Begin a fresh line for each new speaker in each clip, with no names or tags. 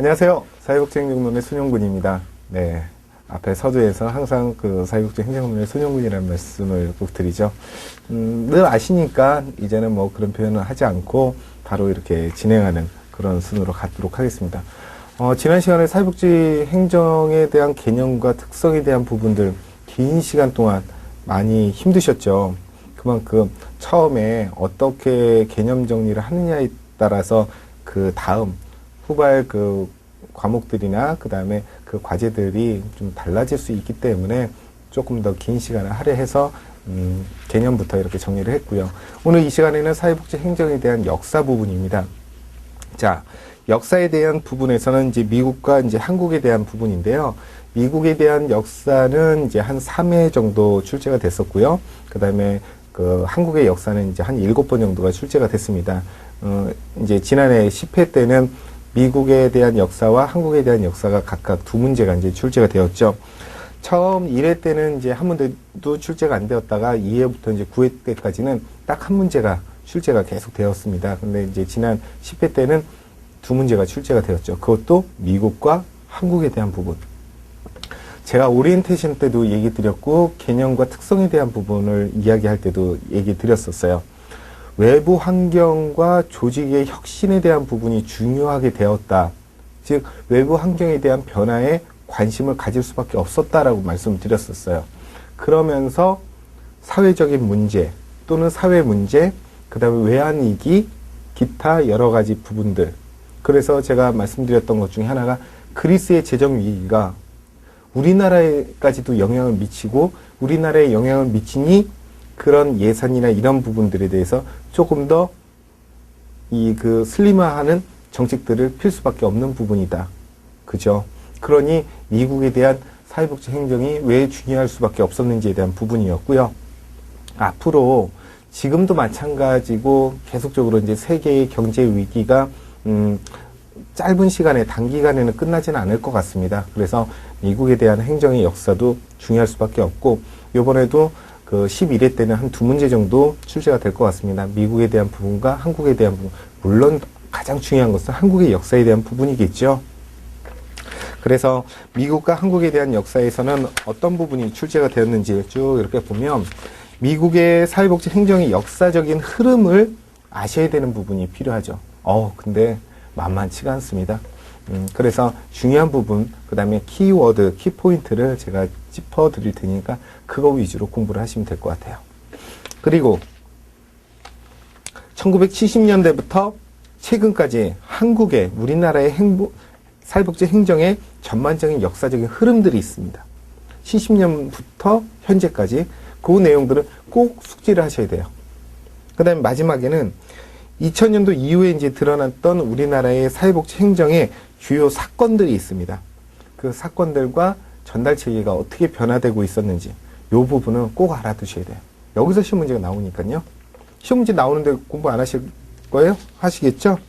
안녕하세요. 사회복지행정론의 손용근입니다. 네. 앞에 서두에서 항상 그 사회복지 행정론의 손용근이라는 말씀을 꼭 드리죠. 늘 아시니까 이제는 뭐 그런 표현을 하지 않고 바로 이렇게 진행하는 그런 순으로 갖도록 하겠습니다. 지난 시간에 사회복지 행정에 대한 개념과 특성에 대한 부분들 긴 시간 동안 많이 힘드셨죠. 그만큼 처음에 어떻게 개념 정리를 하느냐에 따라서 그 다음 후발 그 과목들이나 그 다음에 그 과제들이 좀 달라질 수 있기 때문에 조금 더 긴 시간을 할애해서 개념부터 이렇게 정리를 했고요. 오늘 이 시간에는 사회복지 행정에 대한 역사 부분입니다. 자, 역사에 대한 부분에서는 이제 미국과 이제 한국에 대한 부분인데요. 미국에 대한 역사는 이제 한 3회 정도 출제가 됐었고요. 그 다음에 그 한국의 역사는 이제 한 7번 정도가 출제가 됐습니다. 이제 지난해 10회 때는 미국에 대한 역사와 한국에 대한 역사가 각각 두 문제가 이제 출제가 되었죠. 처음 1회 때는 이제 한 문제도 출제가 안 되었다가 2회부터 이제 9회 때까지는 딱 한 문제가 출제가 계속 되었습니다. 근데 이제 지난 10회 때는 두 문제가 출제가 되었죠. 그것도 미국과 한국에 대한 부분. 제가 오리엔테이션 때도 얘기 드렸고 개념과 특성에 대한 부분을 이야기할 때도 얘기 드렸었어요. 외부 환경과 조직의 혁신에 대한 부분이 중요하게 되었다. 즉 외부 환경에 대한 변화에 관심을 가질 수밖에 없었다라고 말씀드렸었어요. 그러면서 사회적인 문제 또는 사회 문제, 그 다음에 외환위기, 기타 여러 가지 부분들. 그래서 제가 말씀드렸던 것 중에 하나가 그리스의 재정위기가 우리나라에까지도 영향을 미치고 우리나라에 영향을 미치니 그런 예산이나 이런 부분들에 대해서 조금 더 그 슬림화하는 정책들을 필 수밖에 없는 부분이다. 그죠? 그러니 미국에 대한 사회복지 행정이 왜 중요할 수밖에 없었는지에 대한 부분이었고요. 앞으로 지금도 마찬가지고 계속적으로 이제 세계의 경제 위기가 짧은 시간에 단기간에는 끝나지는 않을 것 같습니다. 그래서 미국에 대한 행정의 역사도 중요할 수밖에 없고 이번에도 그 11회 때는 한 두 문제 정도 출제가 될 것 같습니다. 미국에 대한 부분과 한국에 대한 부분. 물론 가장 중요한 것은 한국의 역사에 대한 부분이겠죠. 그래서 미국과 한국에 대한 역사에서는 어떤 부분이 출제가 되었는지 쭉 이렇게 보면 미국의 사회복지 행정의 역사적인 흐름을 아셔야 되는 부분이 필요하죠. 근데 만만치가 않습니다. 그래서 중요한 부분, 그 다음에 키워드, 키포인트를 제가 짚어 드릴 테니까 그거 위주로 공부를 하시면 될 것 같아요. 그리고 1970년대부터 최근까지 한국의 우리나라의 사회복지 행정의 전반적인 역사적인 흐름들이 있습니다. 70년부터 현재까지 그 내용들은 꼭 숙지를 하셔야 돼요. 그 다음에 마지막에는 2000년도 이후에 이제 드러났던 우리나라의 사회복지 행정의 주요 사건들이 있습니다. 그 사건들과 전달 체계가 어떻게 변화되고 있었는지 이 부분은 꼭 알아두셔야 돼요. 여기서 시험 문제가 나오니까요. 시험 문제 나오는데 공부 안 하실 거예요? 하시겠죠?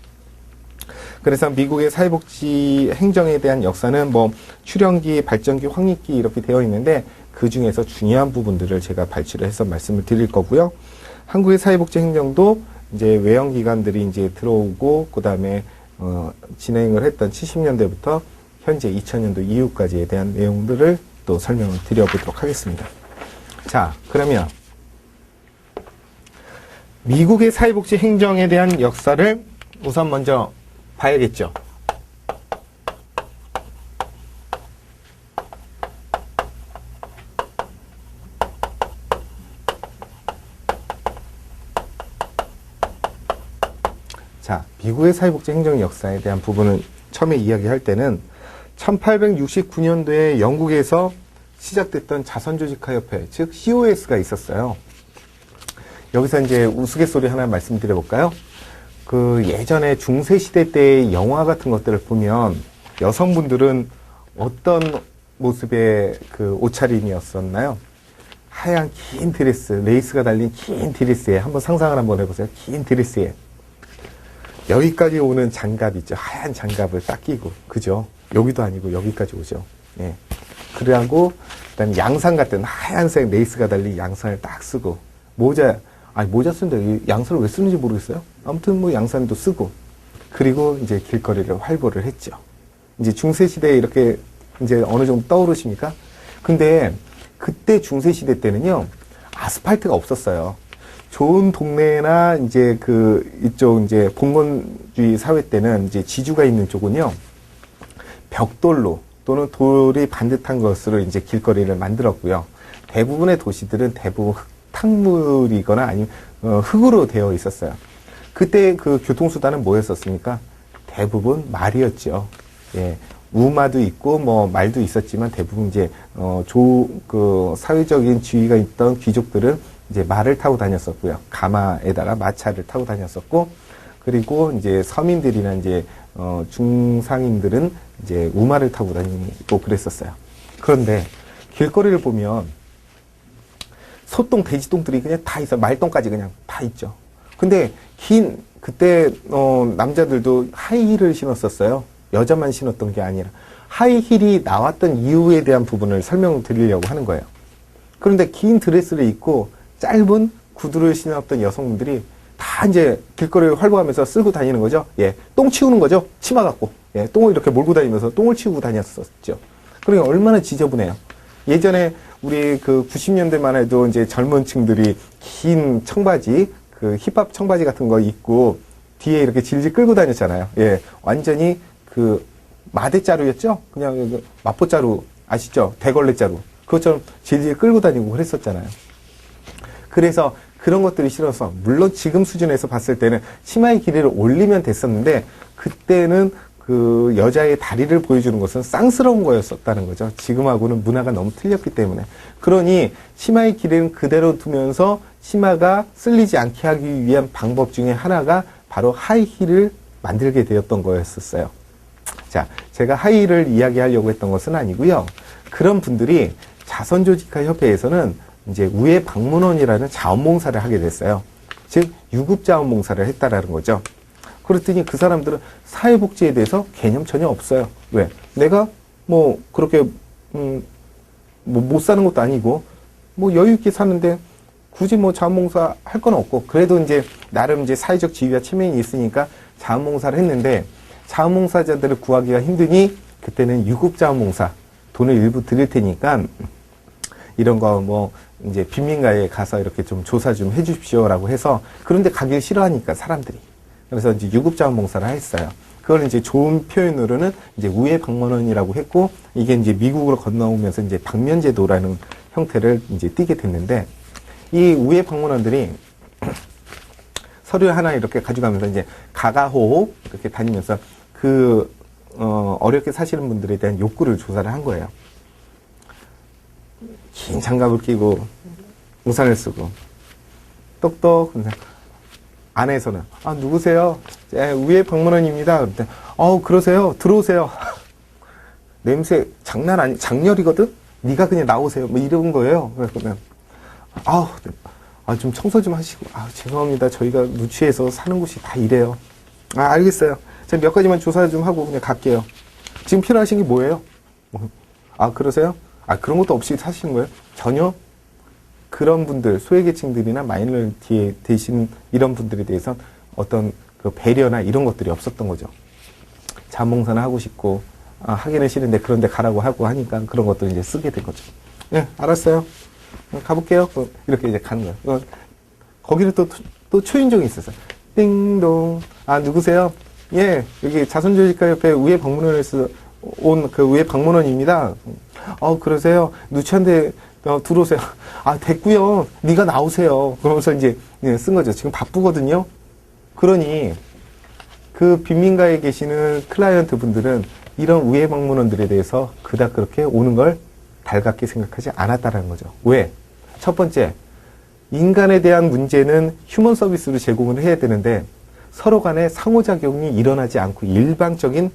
그래서 미국의 사회복지 행정에 대한 역사는 뭐 출현기, 발전기, 확립기 이렇게 되어 있는데 그 중에서 중요한 부분들을 제가 발췌를 해서 말씀을 드릴 거고요. 한국의 사회복지 행정도 이제 외형기관들이 이제 들어오고 그 다음에 진행을 했던 70년대부터 현재 2000년도 이후까지에 대한 내용들을 또 설명을 드려보도록 하겠습니다. 자, 그러면 미국의 사회복지 행정에 대한 역사를 우선 먼저 봐야겠죠. 자, 미국의 사회복지 행정 역사에 대한 부분을 처음에 이야기할 때는 1869년도에 영국에서 시작됐던 자선조직화협회, 즉 COS가 있었어요. 여기서 이제 우스갯소리 하나 말씀드려 볼까요? 그 예전에 중세시대 때의 영화 같은 것들을 보면 여성분들은 어떤 모습의 그 옷차림이었었나요? 하얀 긴 드레스, 레이스가 달린 긴 드레스에 한번 상상을 한번 해보세요. 긴 드레스에 여기까지 오는 장갑 있죠. 하얀 장갑을 딱 끼고, 그죠? 여기도 아니고 여기까지 오죠. 예. 그러고 그다음에 양산 같은 하얀색 레이스가 달린 양산을 딱 쓰고 모자 쓰는데 양산을 왜 쓰는지 모르겠어요. 아무튼 뭐 양산도 쓰고 그리고 이제 길거리를 활보를 했죠. 이제 중세시대에 이렇게 이제 어느 정도 떠오르십니까? 근데 그때 중세시대 때는요, 아스팔트가 없었어요. 좋은 동네나 이제 이쪽 이제 봉건주의 사회 때는 이제 지주가 있는 쪽은요, 벽돌로 또는 돌이 반듯한 것으로 이제 길거리를 만들었고요. 대부분의 도시들은 대부분 흙탕물이거나 아니면 흙으로 되어 있었어요. 그때 그 교통수단은 뭐였었습니까? 대부분 말이었죠. 예. 우마도 있고, 뭐, 말도 있었지만 대부분 이제, 사회적인 지위가 있던 귀족들은 이제 말을 타고 다녔었고요. 가마에다가 마차를 타고 다녔었고, 그리고 이제 서민들이나 이제, 중상인들은 이제 우마를 타고 다니고 그랬었어요. 그런데 길거리를 보면 소똥, 돼지똥들이 그냥 다 있어요. 말똥까지 그냥 다 있죠. 근데 그때, 남자들도 하이힐을 신었었어요. 여자만 신었던 게 아니라. 하이힐이 나왔던 이유에 대한 부분을 설명드리려고 하는 거예요. 그런데 긴 드레스를 입고 짧은 구두를 신었던 여성분들이 다 이제 길거리를 활보하면서 쓸고 다니는 거죠. 예. 똥 치우는 거죠. 치마 갖고. 예. 똥을 이렇게 몰고 다니면서 똥을 치우고 다녔었죠. 그러니까 얼마나 지저분해요. 예전에 우리 90년대만 해도 이제 젊은 층들이 긴 청바지, 힙합 청바지 같은 거 입고 뒤에 이렇게 질질 끌고 다녔잖아요. 예. 완전히 마대자루였죠? 그냥 마포자루 아시죠? 대걸레자루. 그것처럼 질질 끌고 다니고 그랬었잖아요. 그래서 그런 것들이 싫어서, 물론 지금 수준에서 봤을 때는 치마의 길이를 올리면 됐었는데, 그때는 여자의 다리를 보여주는 것은 쌍스러운 거였었다는 거죠. 지금하고는 문화가 너무 틀렸기 때문에. 그러니 치마의 길이는 그대로 두면서 치마가 쓸리지 않게 하기 위한 방법 중에 하나가 바로 하이힐을 만들게 되었던 거였었어요. 자, 제가 하이힐을 이야기하려고 했던 것은 아니고요. 그런 분들이 자선조직화협회에서는 이제 우회방문원이라는 자원봉사를 하게 됐어요. 즉 유급자원봉사를 했다라는 거죠. 그랬더니 그 사람들은 사회복지에 대해서 개념 전혀 없어요. 왜? 내가 뭐 그렇게 못 사는 것도 아니고 뭐 여유 있게 사는데 굳이 뭐 자원봉사 할 건 없고, 그래도 이제 나름 이제 사회적 지위와 체면이 있으니까 자원봉사를 했는데, 자원봉사자들을 구하기가 힘드니 그때는 유급자원봉사 돈을 일부 드릴 테니까 이런 거 뭐 이제 빈민가에 가서 이렇게 좀 조사 좀 해주십시오라고 해서, 그런데 가기를 싫어하니까 사람들이, 그래서 이제 유급자원봉사를 했어요. 그걸 이제 좋은 표현으로는 이제 우회방문원이라고 했고, 이게 이제 미국으로 건너오면서 이제 방면제도라는 형태를 이제 띠게 됐는데, 이 우회방문원들이 서류 하나 이렇게 가져가면서 이제 가가호호 이렇게 다니면서 어렵게 사시는 분들에 대한 욕구를 조사를 한 거예요. 긴 장갑을 끼고 우산을 쓰고 똑똑 안에서는 누구세요? 우회방문원입니다. 그럴 때 그러세요? 들어오세요. 냄새 장난 아니, 장렬이거든? 네가 그냥 나오세요. 뭐 이런 거예요. 그러면 좀 청소 좀 하시고, 죄송합니다. 저희가 누취해서 사는 곳이 다 이래요. 알겠어요. 제가 몇 가지만 조사 좀 하고 그냥 갈게요. 지금 필요하신 게 뭐예요? 그러세요? 그런 것도 없이 사시는 거예요? 전혀 그런 분들, 소외계층들이나 마이너리티에 되신 이런 분들에 대해서 어떤 배려나 이런 것들이 없었던 거죠. 자원봉사는 하고 싶고, 하기는 싫은데 그런데 가라고 하고 하니까 그런 것도 이제 쓰게 된 거죠. 네, 알았어요. 가볼게요. 이렇게 이제 가는 거예요. 거기를 또 초인종이 있었어요. 띵동. 누구세요? 예, 여기 자선조직화협회 우회방문원에서 온 우회방문원입니다. 그러세요? 누추한데 들어오세요. 됐고요. 네가 나오세요. 그러면서 이제 쓴 거죠. 지금 바쁘거든요. 그러니 그 빈민가에 계시는 클라이언트 분들은 이런 우회방문원들에 대해서 그닥 그렇게 오는 걸 달갑게 생각하지 않았다는 거죠. 왜? 첫 번째, 인간에 대한 문제는 휴먼 서비스로 제공을 해야 되는데 서로 간에 상호작용이 일어나지 않고 일방적인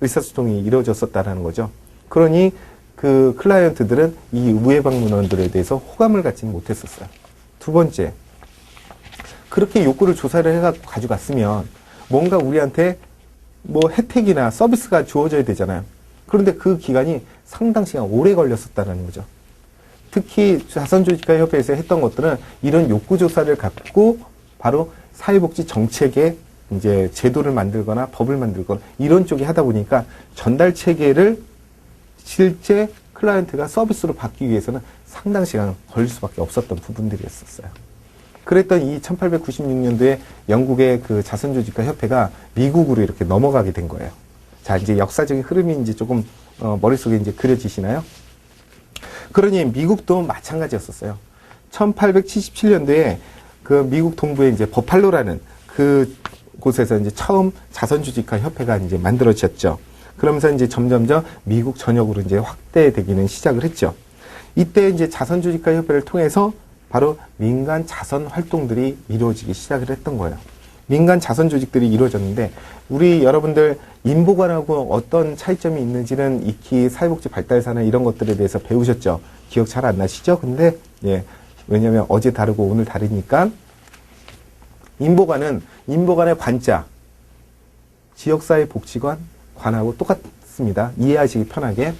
의사소통이 이루어졌었다는 거죠. 그러니 그 클라이언트들은 이 우회방문원들에 대해서 호감을 갖지는 못했었어요. 두 번째, 그렇게 욕구를 조사를 해갖고 가져갔으면 뭔가 우리한테 뭐 혜택이나 서비스가 주어져야 되잖아요. 그런데 그 기간이 상당 시간 오래 걸렸었다는 거죠. 특히 자선조직화협회에서 했던 것들은 이런 욕구조사를 갖고 바로 사회복지 정책의 이제 제도를 만들거나 법을 만들거나 이런 쪽이 하다 보니까 전달 체계를 실제 클라이언트가 서비스로 받기 위해서는 상당 시간 걸릴 수밖에 없었던 부분들이었어요. 그랬던 이 1896년도에 영국의 그 자선조직가 협회가 미국으로 이렇게 넘어가게 된 거예요. 자, 이제 역사적인 흐름이 이제 조금 머릿속에 이제 그려지시나요? 그러니 미국도 마찬가지였었어요. 1877년도에 그 미국 동부에 이제 버팔로라는 그 곳에서 이제 처음 자선조직가 협회가 이제 만들어졌죠. 그러면서 이제 점점점 미국 전역으로 이제 확대되기는 시작을 했죠. 이때 이제 자선조직가 협회를 통해서 바로 민간 자선 활동들이 이루어지기 시작을 했던 거예요. 민간 자선 조직들이 이루어졌는데 우리 여러분들 인보관하고 어떤 차이점이 있는지는 익히 사회복지 발달사나 이런 것들에 대해서 배우셨죠. 기억 잘 안 나시죠? 근데 예, 왜냐면 어제 다르고 오늘 다르니까 인보관은 인보관의 관자 지역사회복지관 관하고 똑같습니다. 이해하시기 편하게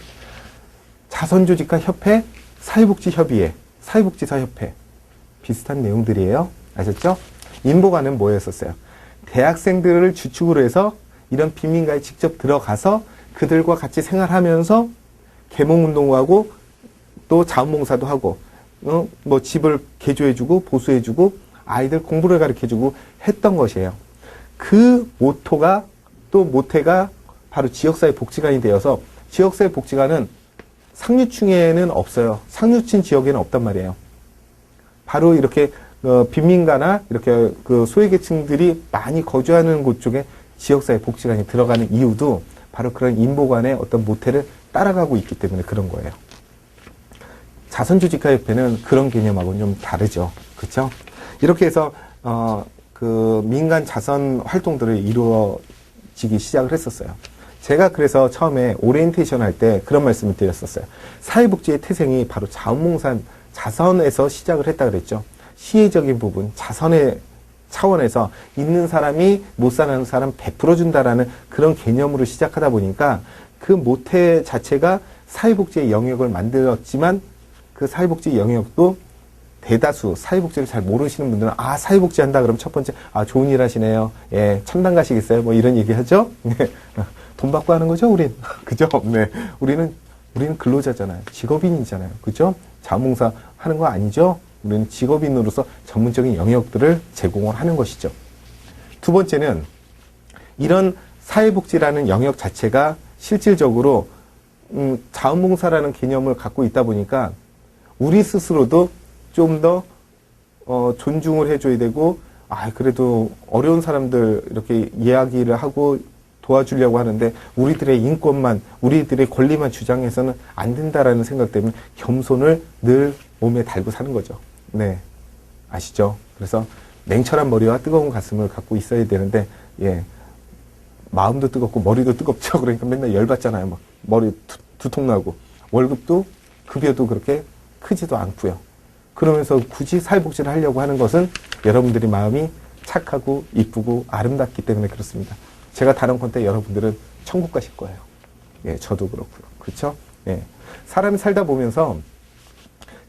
자선조직가 협회 사회복지협의회 사회복지사협회 비슷한 내용들이에요. 아셨죠? 인보관은 뭐였었어요? 대학생들을 주축으로 해서 이런 빈민가에 직접 들어가서 그들과 같이 생활하면서 계몽운동하고 또 자원봉사도 하고 뭐 집을 개조해주고 보수해주고 아이들 공부를 가르쳐주고 했던 것이에요. 그 모토가 또 모태가 바로 지역사회 복지관이 되어서 지역사회 복지관은 상류층에는 없어요. 상류층 지역에는 없단 말이에요. 바로 이렇게 빈민가나 이렇게 그 소외계층들이 많이 거주하는 곳 쪽에 지역사회 복지관이 들어가는 이유도 바로 그런 인보관의 어떤 모태를 따라가고 있기 때문에 그런 거예요. 자선조직가협회는 그런 개념하고는 좀 다르죠. 그렇죠? 이렇게 해서 그 민간 자선 활동들을 이루어지기 시작을 했었어요. 제가 그래서 처음에 오리엔테이션 할 때 그런 말씀을 드렸었어요. 사회복지의 태생이 바로 자원봉사, 자선에서 시작을 했다 그랬죠. 시혜적인 부분, 자선의 차원에서 있는 사람이 못 사는 사람 베풀어준다라는 그런 개념으로 시작하다 보니까 그 모태 자체가 사회복지의 영역을 만들었지만 그 사회복지 영역도 대다수 사회복지를 잘 모르시는 분들은 아 사회복지 한다 그러면 첫 번째 아 좋은 일 하시네요. 예, 첨단 가시겠어요? 뭐 이런 얘기 하죠. 네. 돈 받고 하는 거죠, 우린. 그죠? 네. 우리는 근로자잖아요. 직업인이잖아요. 그죠? 자원봉사 하는 거 아니죠? 우리는 직업인으로서 전문적인 영역들을 제공을 하는 것이죠. 두 번째는 이런 사회복지라는 영역 자체가 실질적으로 자원봉사라는 개념을 갖고 있다 보니까 우리 스스로도 좀 더 존중을 해줘야 되고 아 그래도 어려운 사람들 이렇게 이야기를 하고 도와주려고 하는데 우리들의 인권만 우리들의 권리만 주장해서는 안 된다라는 생각 때문에 겸손을 늘 몸에 달고 사는 거죠. 네, 아시죠? 그래서 냉철한 머리와 뜨거운 가슴을 갖고 있어야 되는데 예, 마음도 뜨겁고 머리도 뜨겁죠. 그러니까 맨날 열받잖아요. 막 머리 두통 나고 월급도 급여도 그렇게 크지도 않고요. 그러면서 굳이 사회복지를 하려고 하는 것은 여러분들이 마음이 착하고 이쁘고 아름답기 때문에 그렇습니다. 제가 단언컨 때 여러분들은 천국 가실 거예요. 예, 저도 그렇고요. 그렇죠? 예. 사람이 살다 보면서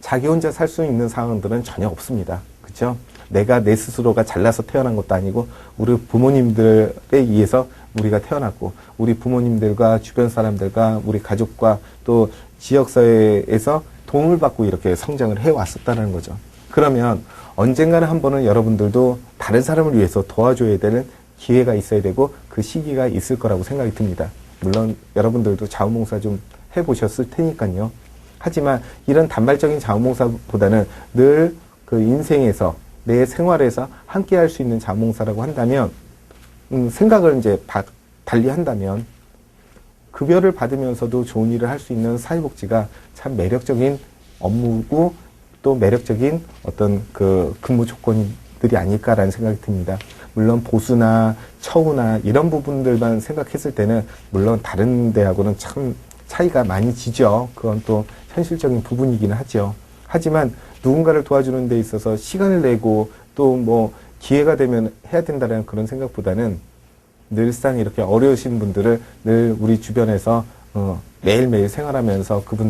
자기 혼자 살 수 있는 상황들은 전혀 없습니다. 그렇죠? 내가 내 스스로가 잘나서 태어난 것도 아니고 우리 부모님들에 의해서 우리가 태어났고 우리 부모님들과 주변 사람들과 우리 가족과 또 지역사회에서 도움을 받고 이렇게 성장을 해왔었다는 거죠. 그러면 언젠가는 한 번은 여러분들도 다른 사람을 위해서 도와줘야 되는 기회가 있어야 되고 그 시기가 있을 거라고 생각이 듭니다. 물론 여러분들도 자원봉사 좀 해보셨을 테니까요. 하지만 이런 단발적인 자원봉사보다는 늘 그 인생에서 내 생활에서 함께 할 수 있는 자원봉사라고 한다면 생각을 이제 달리 한다면 급여를 받으면서도 좋은 일을 할 수 있는 사회복지가 참 매력적인 업무고 또 매력적인 어떤 그 근무 조건들이 아닐까라는 생각이 듭니다. 물론 보수나 처우나 이런 부분들만 생각했을 때는 물론 다른 데하고는 참 차이가 많이 지죠. 그건 또 현실적인 부분이기는 하죠. 하지만 누군가를 도와주는 데 있어서 시간을 내고 또 뭐 기회가 되면 해야 된다는 그런 생각보다는 늘상 이렇게 어려우신 분들을 늘 우리 주변에서 매일매일 생활하면서 그분들